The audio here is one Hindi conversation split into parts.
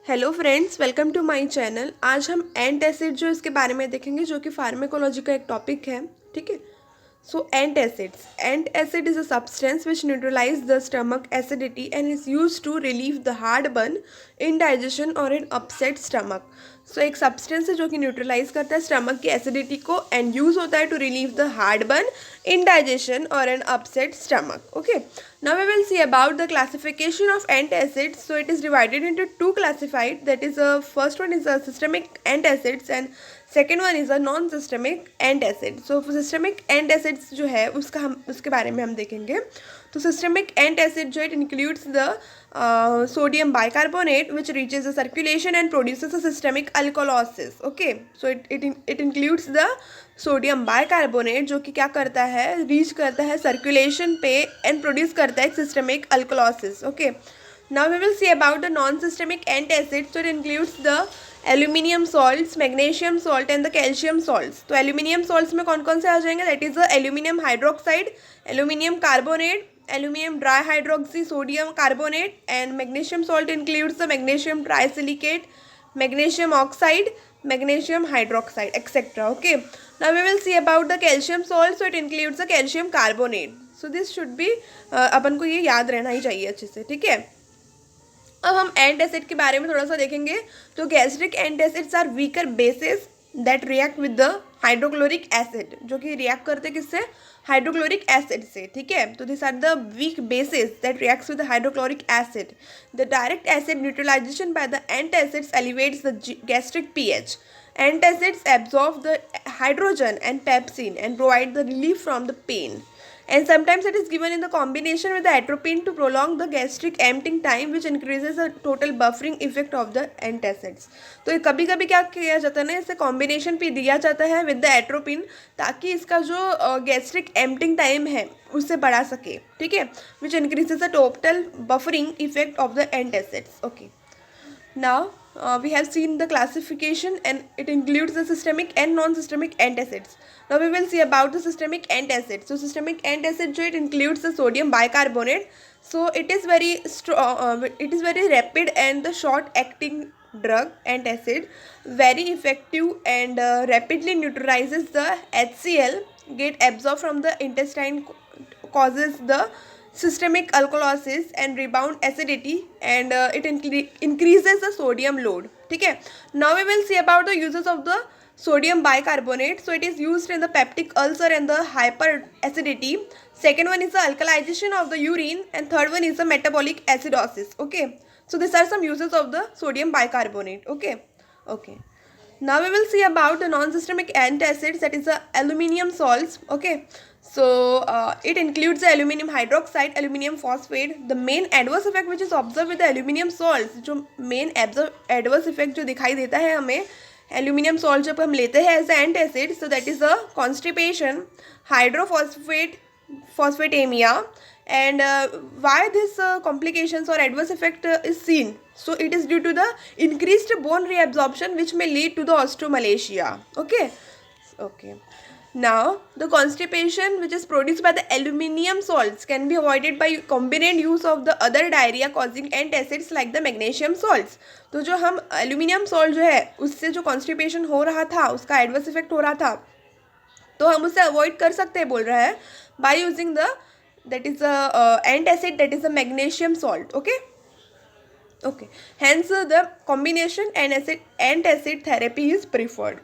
Hello friends, welcome to my channel. आज हम एंटासिड जो इसके बारे में देखेंगे, जो कि फार्मेकोलॉजी का एक टॉपिक है। ठीक है। So antacids. Antacid is a substance which neutralizes the stomach acidity and is used to relieve the heartburn, indigestion or an upset stomach. So एक substance है जो कि न्यूट्रलाइज करता है स्टमक की एसिडिटी को एंड यूज होता है to relieve the heartburn, indigestion or an upset stomach. Okay. Now we will see about the classification of antacids. So it is divided into two classified. That is, first one is a systemic antacids and second one is a non systemic antacid. So systemic antacids जो है उसके बारे में हम देखेंगे। तो सिस्टमिक एंटासिड जो it includes the sodium bicarbonate which reaches the circulation and produces a systemic alkalosis. Okay, so it includes the sodium bicarbonate जो कि क्या करता है, रीच करता है सर्कुलेशन पे एंड प्रोड्यूस करता है systemic alkalosis. Okay, now we will see about the non-systemic antacid. So it includes the aluminium salts, magnesium salt and the calcium salts. तो aluminium salts में कौन कौन से आ जाएंगे? That is the aluminium hydroxide, aluminium carbonate, aluminium dihydroxy sodium carbonate, and magnesium salt includes the magnesium trisilicate, magnesium oxide, magnesium hydroxide, etc. Okay. Now we will see about the calcium salt. So it includes the calcium carbonate. So this should be अपन को ये याद रहना ही चाहिए अच्छे से। ठीक है। अब हम एंटासिड के बारे में थोड़ा सा देखेंगे। तो gastric antacids are weaker bases that react with the hydrochloric acid, जो कि रिएक्ट करते किससे? हाइड्रोक्लोरिक एसिड से। ठीक है। तो this are the weak bases that reacts with the hydrochloric acid. The direct acid neutralization by the antacids elevates the gastric pH. Antacids absorb the hydrogen and pepsin and provide the relief from the pain. And sometimes it is given in the combination with the atropine to prolong the gastric emptying time, which increases the total buffering effect of the antacids. तो कभी कभी क्या किया जाता है ना, इसे कॉम्बिनेशन पे दिया जाता है विद द एट्रोपिन, ताकि इसका जो गैस्ट्रिक एम्प्टिंग टाइम है उससे बढ़ा सके। ठीक है, विच increases the total buffering effect of the antacids. Okay, now we have seen the classification and it includes the systemic and non-systemic antacids. Now we will see about the systemic antacid. So systemic antacid jo it includes the sodium bicarbonate. So it is very strong, it is very rapid and the short acting drug antacid, very effective and rapidly neutralizes the HCl, get absorbed from the intestine, causes the systemic alkalosis and rebound acidity, and it increases the sodium load. ठीक है। Now we will see about the uses of the sodium bicarbonate. So it is used in the peptic ulcer and the hyperacidity. Second one is the alkalization of the urine, and third one is the metabolic acidosis. Okay, so these are some uses of the sodium bicarbonate. Okay. Now we will see about the non-systemic antacids, that is the aluminium salts. Okay, so it includes the aluminium hydroxide, aluminium phosphate. The main adverse effect which is observed with the aluminium salts, जो main adverse effect जो दिखाई देता है हमें aluminium salt जब हम लेते हैं as an antacid, so that is a constipation, hydrophosphate phosphatemia. And why this complications or adverse effect is seen? So it is due to the increased bone reabsorption which may lead to the osteomalacia. Okay. Now the constipation which is produced by the aluminium salts can be avoided by combined use of the other diarrhea causing antacids like the magnesium salts. तो जो हम aluminium salt जो है उससे जो constipation हो रहा था, उसका adverse effect हो रहा था, तो हम उसे अवॉइड कर सकते हैं बोल रहा है by using the that is a antacid, that is a magnesium salt. Okay, hence the combination antacid therapy is preferred.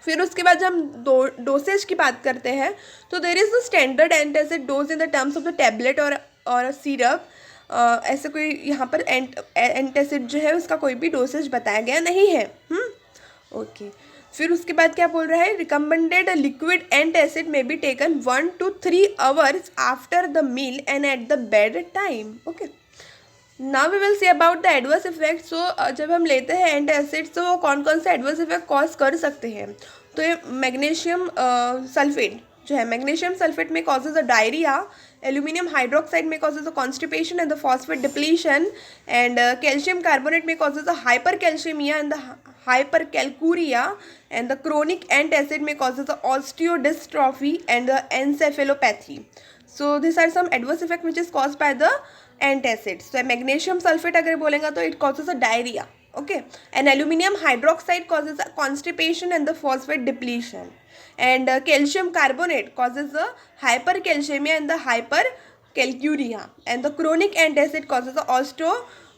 फिर उसके बाद जब हम डोसेज की बात करते हैं, तो there is the standard antacid dose in the terms of the tablet और सिरप। ऐसे कोई यहाँ पर एंटासिड जो है उसका कोई भी डोसेज बताया गया नहीं है। ओके, फिर उसके बाद क्या बोल रहा है, recommended liquid antacid may be taken 1 to 3 hours after the meal and at the bed time. Okay, now we will see about the adverse effect. So जब हम लेते हैं एंटासिड्स तो वो कौन कौन से एडवर्स इफेक्ट कॉज कर सकते हैं? तो ये मैग्नीशियम सल्फेट जो है, मैग्नीशियम सल्फेट में causes a diarrhoea, aluminium hydroxide में causes a constipation and the phosphate depletion, and calcium carbonate may causes a hypercalcemia and the hypercalcuria, and the chronic antacid may causes the osteodystrophy and the encephalopathy. So these are some adverse effect which is caused by the antacids. तो मैग्नीशियम सल्फेट अगर बोलेंगे तो it causes a diarrhoea, okay, and aluminum hydroxide causes a constipation and the phosphate depletion, and calcium carbonate causes the hypercalcemia and the hypercalciuria, and the chronic antacid causes the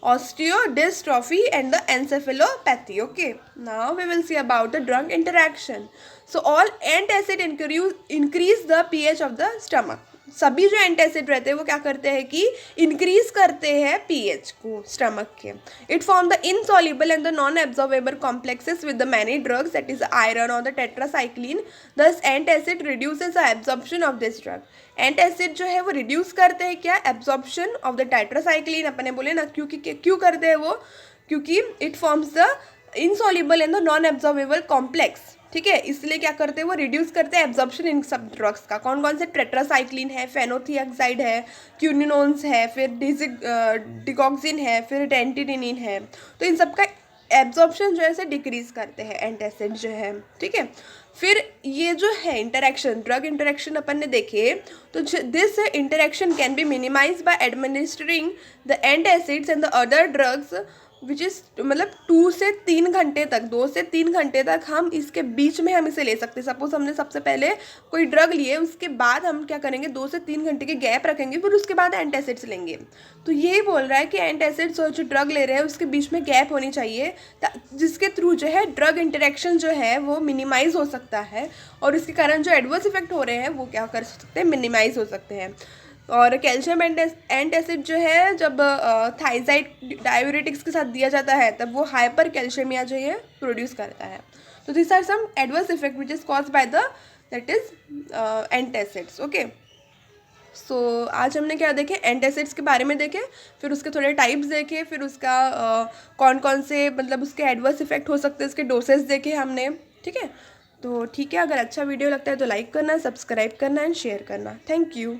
osteodystrophy and the encephalopathy. Okay, now we will see about the drug interaction. So all antacid increase the pH of the stomach. सभी जो एंटासिड रहते हैं वो क्या करते हैं कि इंक्रीज करते हैं पीएच को स्टमक के. It form the insoluble and the non absorbable complexes with the many drugs that is iron और द टेट्रासाइक्लिन. दस antacid reduces the absorption of this drug. Antacid जो है वो रिड्यूस करते हैं क्या, एब्जॉर्प्शन ऑफ द टेट्रासाइक्लिन. अपने बोले ना क्योंकि क्यों करते हैं वो, क्योंकि it forms the insoluble and the non absorbable complex. ठीक है, इसलिए क्या करते हैं वो रिड्यूस करते हैं एब्जॉर्प्शन इन सब ड्रग्स का. कौन कौन से, टेट्रासाइक्लिन है, फेनोथियाक्साइड है, क्यूनिनोन्स है, फिर डिगॉक्सिन है, फिर डेंटिनिन है. तो इन सब का एब्जॉर्प्शन जो है से डिक्रीज करते हैं एंटासिड जो है. ठीक है, फिर ये जो है इंटरेक्शन, ड्रग इंटरेक्शन अपन ने देखे तो this interaction can be minimize by administering the antacids and the other drugs which is मतलब 2 से 3 घंटे तक, 2 से 3 घंटे तक हम इसके बीच में हम इसे ले सकते हैं. सपोज हमने सबसे पहले कोई ड्रग लिए, उसके बाद हम क्या करेंगे 2 से 3 घंटे के गैप रखेंगे, फिर उसके बाद एंटासिड्स लेंगे. तो यही बोल रहा है कि एंटासिड्स और जो ड्रग ले रहे हैं उसके बीच में गैप होनी चाहिए, जिसके थ्रू जो है ड्रग इंटरेक्शन जो है वो मिनिमाइज हो सकता है और इसके कारण जो एडवर्स इफेक्ट हो रहे हैं वो क्या कर सकते हैं, मिनिमाइज हो सकते हैं. और कैल्शियम एंटासिड जो है जब थाइजाइड डायूरेटिक्स के साथ दिया जाता है तब वो हाइपर कैल्शियमिया जो है प्रोड्यूस करता है. तो this are some adverse effect which is caused by the that is antacids. Okay, so आज हमने क्या देखे, एंटासिड्स के बारे में देखे, फिर उसके थोड़े टाइप्स देखे, फिर उसका कौन कौन से मतलब उसके एडवर्स इफेक्ट हो सकते हैं, उसके डोसेस देखे हमने. ठीक है, तो ठीक है, अगर अच्छा वीडियो लगता है तो लाइक करना, सब्सक्राइब करना एंड शेयर करना. Thank you.